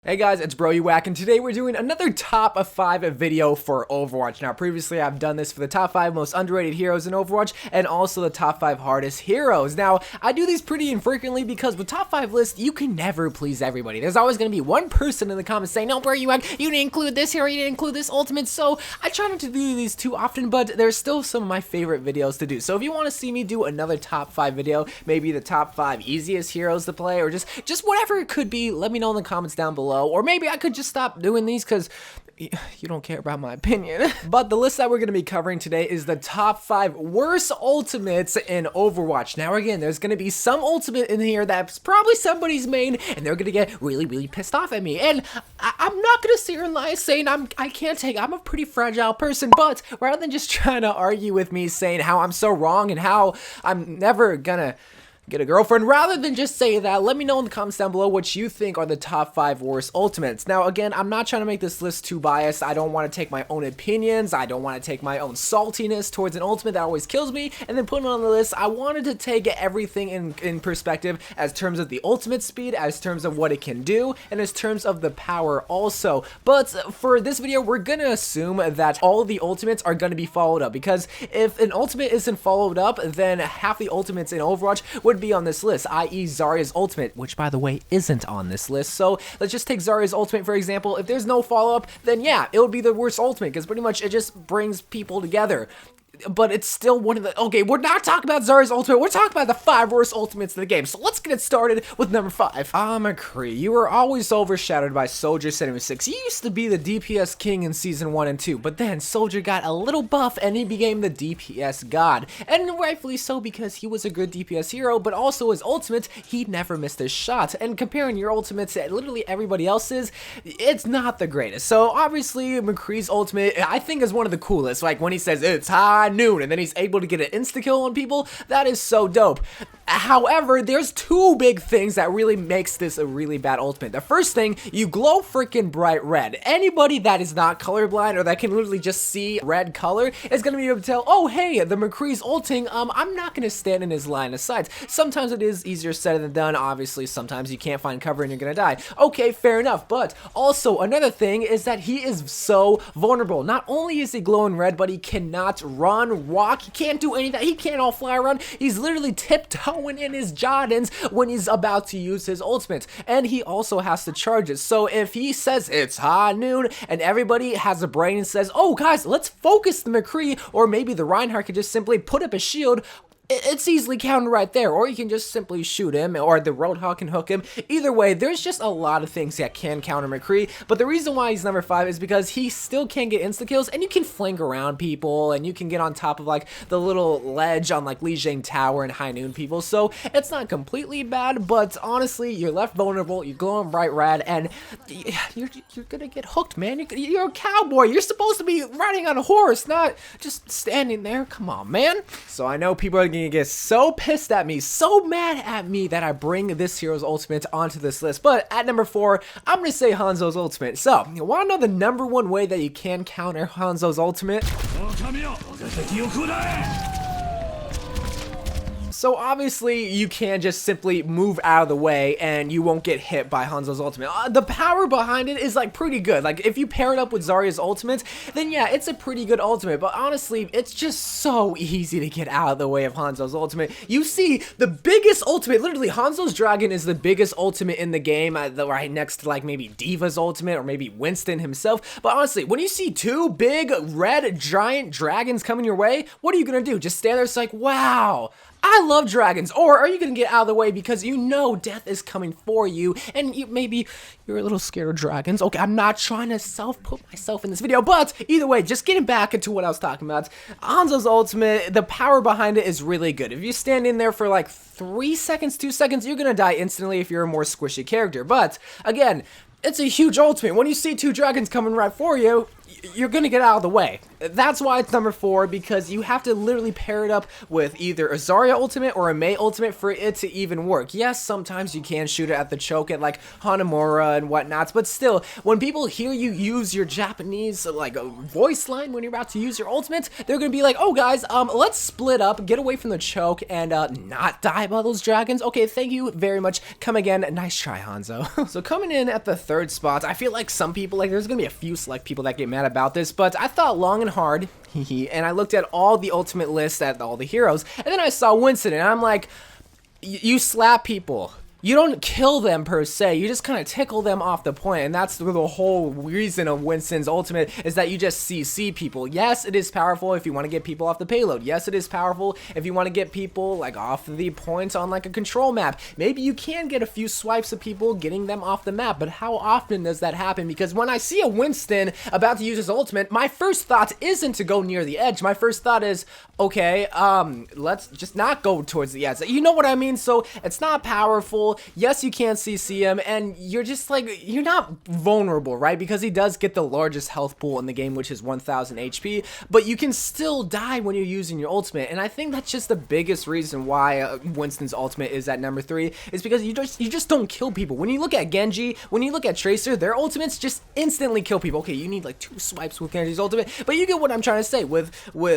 Hey guys, it's Bro You Whack, and today we're doing another top 5 video for Overwatch. Now, previously I've done this for the top 5 most underrated heroes in Overwatch, and also the top 5 hardest heroes. Now, I do these pretty infrequently because with top 5 lists, you can never please everybody. There's always going to be one person in the comments saying, no, Bro You Whack, you didn't include this hero, you didn't include this ultimate, so I try not to do these too often, but there's still some of my favorite videos to do. So if you want to see me do another top 5 video, maybe the top 5 easiest heroes to play, or just whatever it could be, let me know in the comments down below. Or maybe I could just stop doing these because you don't care about my opinion. But the list that we're going to be covering today is the top 5 worst ultimates in Overwatch. Now again, there's going to be some ultimate in here that's probably somebody's main, and they're going to get really pissed off at me. And I'm not going to sit here and lie saying I'm a pretty fragile person, but rather than just trying to argue with me saying how I'm so wrong and how I'm never gonna get a girlfriend, rather than just say that, let me know in the comments down below what you think are the top 5 worst ultimates. Now again, I'm not trying to make this list too biased. I don't want to take my own opinions. I don't want to take my own saltiness towards an ultimate that always kills me and then put it on the list. I wanted to take everything in perspective as terms of the ultimate speed, as terms of what it can do, and as terms of the power also. But for this video, we're gonna assume that all the ultimates are gonna be followed up, because if an ultimate isn't followed up, then half the ultimates in Overwatch would be on this list, i.e. Zarya's ultimate, which by the way isn't on this list. So let's just take Zarya's ultimate for example. If there's no follow-up, then yeah, it would be the worst ultimate, because pretty much it just brings people together. But it's still one of the... Okay, we're not talking about Zarya's ultimate, we're talking about the 5 worst ultimates in the game. So let's get it started with number 5. MCCREE, you were always overshadowed by Soldier 76. You used to be the DPS king in Season 1 and 2, but then Soldier got a little buff and he became the DPS god. And rightfully so, because he was a good DPS hero, but also his ultimate, he never missed a shot. And comparing your ultimates to literally everybody else's, it's not the greatest. So obviously, MCCREE's ultimate, I think, is one of the coolest. Like when he says, it's high noon, and then he's able to get an insta-kill on people. That is so dope. However, there's 2 big things that really makes this a really bad ultimate. The first thing, you glow freaking bright red. Anybody that is not colorblind or that can literally just see red color is gonna be able to tell, oh hey, the MCCREE's ulting, I'm not gonna stand in his line of sight. Sometimes it is easier said than done. Obviously, sometimes you can't find cover and you're gonna die. Okay, fair enough. But also another thing is that he is so vulnerable. Not only is he glowing red, but he cannot run, walk, he can't do any of that. He can't all fly around. He's literally tiptoeing in his Jordans when he's about to use his ultimate, and he also has to charge it. So if he says it's high noon and everybody has a brain and says, oh guys, let's focus the MCCREE, or maybe the Reinhardt could just simply put up a shield, it's easily counted right there, or you can just simply shoot him, or the Roadhog can hook him. Either way, there's just a lot of things that can counter MCCREE, but the reason why he's number 5 is because he still can get insta-kills, and you can flank around people, and you can get on top of like the little ledge on like Lijiang Tower and High Noon people, so it's not completely bad, but honestly, you're left vulnerable, you're glowing bright red, and you're gonna get hooked, man. You're a cowboy, you're supposed to be riding on a horse, not just standing there. Come on, man. So I know people are gonna get so pissed at me, so mad at me that I bring this hero's ultimate onto this list. But at number 4, I'm gonna say Hanzo's ultimate. So, you wanna know the number 1 way that you can counter Hanzo's ultimate? So obviously, you can just simply move out of the way and you won't get hit by Hanzo's ultimate. The power behind it is like pretty good. Like if you pair it up with Zarya's ultimate, then yeah, it's a pretty good ultimate. But honestly, it's just so easy to get out of the way of Hanzo's ultimate. You see, the biggest ultimate, literally Hanzo's Dragon is the biggest ultimate in the game, right next to like maybe D.Va's ultimate or maybe Winston himself. But honestly, when you see 2 big red giant dragons coming your way, what are you gonna do? Just stand there, it's like, wow, I love dragons. Or are you gonna get out of the way because you know death is coming for you, and maybe you're a little scared of dragons? Okay, I'm not trying to put myself in this video, but either way, just getting back into what I was talking about, Hanzo's ultimate, the power behind it is really good. If you stand in there for like 3 seconds, 2 seconds, you're gonna die instantly if you're a more squishy character. But again, it's a huge ultimate. When you see 2 dragons coming right for you, you're gonna get out of the way. That's why it's number 4, because you have to literally pair it up with either a Zarya ultimate or a Mei ultimate for it to even work. Yes, sometimes you can shoot it at the choke at like Hanamura and whatnots, but still, when people hear you use your Japanese like voice line when you're about to use your ultimate, they're gonna be like, oh guys, let's split up, get away from the choke, and not die by those dragons. Okay, thank you very much. Come again. Nice try, Hanzo. So coming in at the 3rd spot, I feel like some people, like there's gonna be a few select people that get mad about this, but I thought long and hard, and I looked at all the ultimate lists at all the heroes, and then I saw Winston, and I'm like, you slap people. You don't kill them per se, you just kind of tickle them off the point, and that's the whole reason of Winston's ultimate, is that you just CC people. Yes, it is powerful if you want to get people off the payload. Yes, it is powerful if you want to get people like off the points on like a control map. Maybe you can get a few swipes of people getting them off the map, but how often does that happen? Because when I see a Winston about to use his ultimate, my first thought isn't to go near the edge. My first thought is, okay, let's just not go towards the edge. You know what I mean? So it's not powerful. Yes, you can't CC him, and you're just like, you're not vulnerable, right? Because he does get the largest health pool in the game, which is 1000 HP, but you can still die when you're using your ultimate, and I think that's just the biggest reason why Winston's ultimate is at number 3, is because you just don't kill people. When you look at Genji, when you look at Tracer, their ultimates just instantly kill people. Okay, you need like 2 swipes with Genji's ultimate, but you get what I'm trying to say. With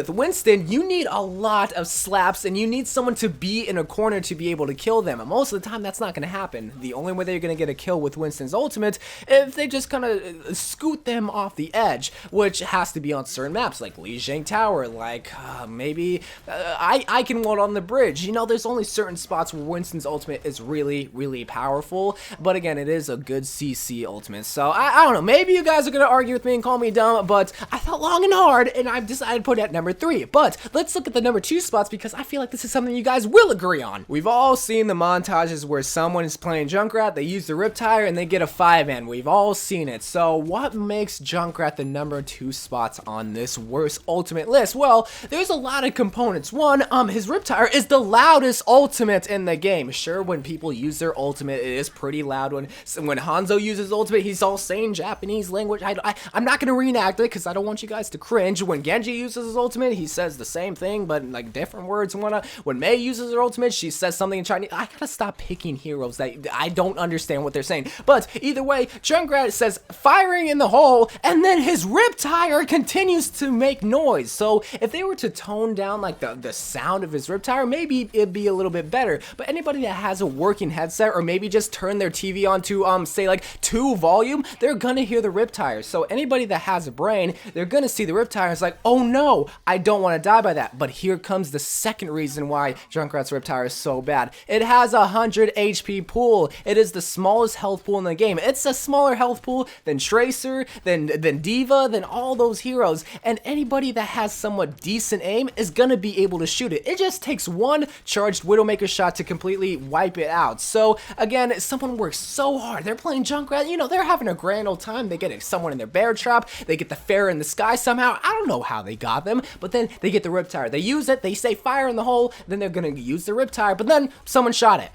Winston, you need a lot of slaps, and you need someone to be in a corner to be able to kill them, and most of the time that's not going to happen. The only way they're going to get a kill with Winston's ultimate if they just kind of scoot them off the edge, which has to be on certain maps like Lijiang Tower, like maybe I can wall on the bridge. You know, there's only certain spots where Winston's ultimate is really, really powerful, but again, it is a good CC ultimate. So I don't know, maybe you guys are going to argue with me and call me dumb, but I thought long and hard, and I've decided to put it at number 3. But let's look at the number 2 spots, because I feel like this is something you guys will agree on. We've all seen the montages where someone is playing Junkrat, they use the Riptire, and they get a 5N. We've all seen it. So what makes Junkrat the number 2 spots on this worst ultimate list? Well, there's a lot of components. One, his Riptire is the loudest ultimate in the game. Sure, when people use their ultimate, it is pretty loud. When Hanzo uses ultimate, he's all saying Japanese language. I'm not gonna reenact it because I don't want you guys to cringe. When Genji uses his ultimate, he says the same thing, but in like different words and whatnot. When Mei uses her ultimate, she says something in Chinese. I gotta stop picking heroes that I don't understand what they're saying. But either way, Junkrat says firing in the hole, and then his Riptire continues to make noise. So if they were to tone down like the sound of his Riptire, maybe it'd be a little bit better. But anybody that has a working headset, or maybe just turn their TV on to say like 2 volume, they're gonna hear the Riptire. So anybody that has a brain, they're gonna see the Riptire. It's like, oh no, I don't want to die by that. But here comes the second reason why Junkrat's Riptire is so bad. It has 100 HP pool. It is the smallest health pool in the game. It's a smaller health pool than Tracer, than D.Va, than all those heroes, and anybody that has somewhat decent aim is gonna be able to shoot it. It just takes one charged Widowmaker shot to completely wipe it out. So again, someone works so hard. They're playing Junkrat, you know, they're having a grand old time. They get someone in their bear trap, they get the Fair in the sky somehow. I don't know how they got them, but then they get the Riptire. They use it, they say fire in the hole, then they're gonna use the Riptire, but then someone shot it.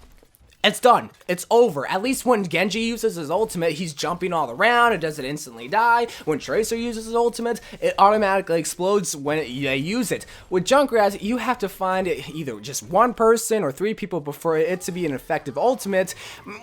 It's done. It's over. At least when Genji uses his ultimate, he's jumping all around. It doesn't instantly die. When Tracer uses his ultimate, it automatically explodes when they use it. With Junkrat, you have to find either just one person or 3 people before it to be an effective ultimate.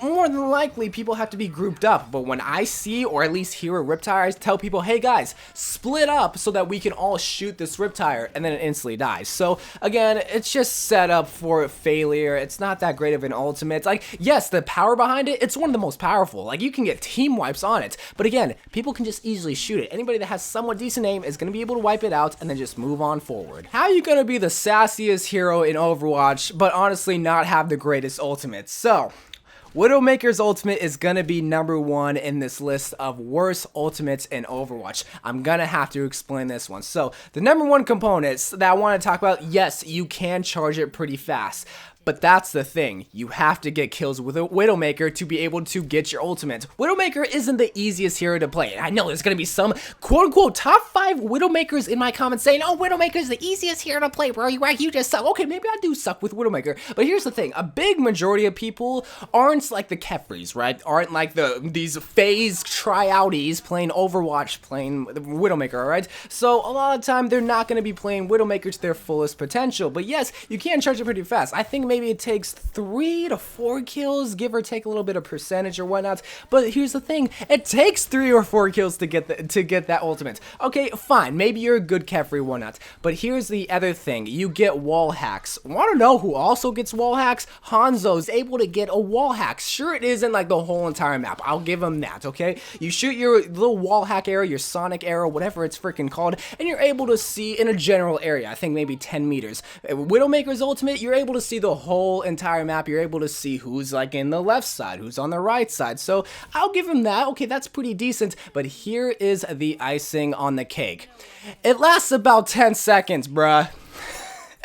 More than likely, people have to be grouped up. But when I see, or at least hear a Riptire, I tell people, hey guys, split up so that we can all shoot this Riptire, and then it instantly dies. So again, it's just set up for failure. It's not that great of an ultimate. Like, yes, the power behind it, it's one of the most powerful. Like, you can get team wipes on it. But again, people can just easily shoot it. Anybody that has somewhat decent aim is going to be able to wipe it out and then just move on forward. How are you going to be the sassiest hero in Overwatch, but honestly not have the greatest ultimate? So, Widowmaker's ultimate is gonna be number 1 in this list of worst ultimates in Overwatch. I'm gonna have to explain this one. So, the number 1 components that I want to talk about, yes, you can charge it pretty fast. But that's the thing, you have to get kills with a Widowmaker to be able to get your ultimate. Widowmaker isn't the easiest hero to play. I know there's gonna be some quote-unquote top 5 Widowmakers in my comments saying, oh, Widowmaker is the easiest hero to play, bro, you just suck. Okay, maybe I do suck with Widowmaker, but here's the thing, a big majority of people aren't like the Kefries, right? Aren't like these phase tryouties playing Overwatch, playing Widowmaker, alright? So a lot of the time, they're not gonna be playing Widowmaker to their fullest potential, but yes, you can charge it pretty fast. I think maybe it takes 3 to 4 kills, give or take a little bit of percentage or whatnot, but here's the thing, it takes 3 or 4 kills to get that ultimate. Okay, fine, maybe you're a good Kefri, whatnot, but here's the other thing, you get wall hacks. Wanna know who also gets wall hacks? Hanzo's able to get a wall hack. Sure, it isn't like the whole entire map, I'll give him that, okay? You shoot your little wall hack arrow, your sonic arrow, whatever it's freaking called, and you're able to see in a general area, I think maybe 10 meters. Widowmaker's ultimate, you're able to see the whole entire map, you're able to see who's like in the left side, who's on the right side, so I'll give him that. Okay, that's pretty decent, but here is the icing on the cake. It lasts about 10 seconds, bruh.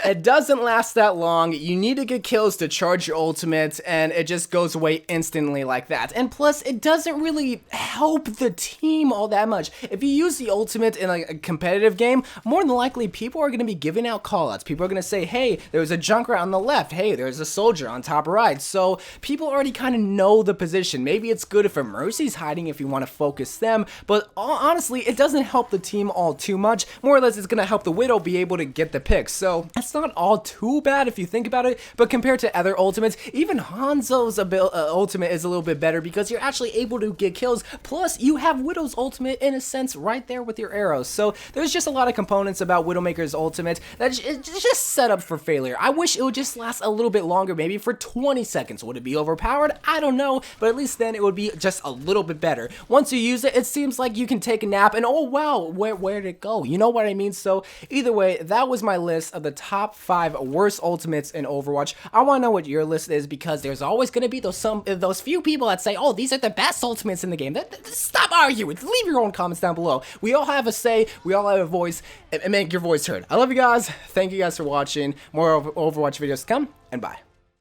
It doesn't last that long, you need to get kills to charge your ultimate, and it just goes away instantly like that. And plus, it doesn't really help the team all that much. If you use the ultimate in like a competitive game, more than likely people are going to be giving out callouts. People are going to say, hey, there's a Junkrat on the left, hey, there's a soldier on top right. So people already kind of know the position. Maybe it's good if a Mercy's hiding if you want to focus them, but honestly, it doesn't help the team all too much. More or less, it's going to help the Widow be able to get the picks. So it's not all too bad if you think about it, but compared to other ultimates, even Hanzo's ultimate is a little bit better because you're actually able to get kills, plus you have Widow's ultimate in a sense right there with your arrows. So there's just a lot of components about Widowmaker's ultimate that it's just set up for failure. I wish it would just last a little bit longer, maybe for 20 seconds. Would it be overpowered? I don't know, but at least then it would be just a little bit better. Once you use it, it seems like you can take a nap and oh wow, where did it go? You know what I mean? So either way, that was my list of the top 5 worst ultimates in Overwatch. I want to know what your list is because there's always going to be those few people that say, oh, these are the best ultimates in the game. Stop arguing. Leave your own comments down below. We all have a say, we all have a voice, and make your voice heard. I love you guys. Thank you guys for watching. More Overwatch videos to come, and bye.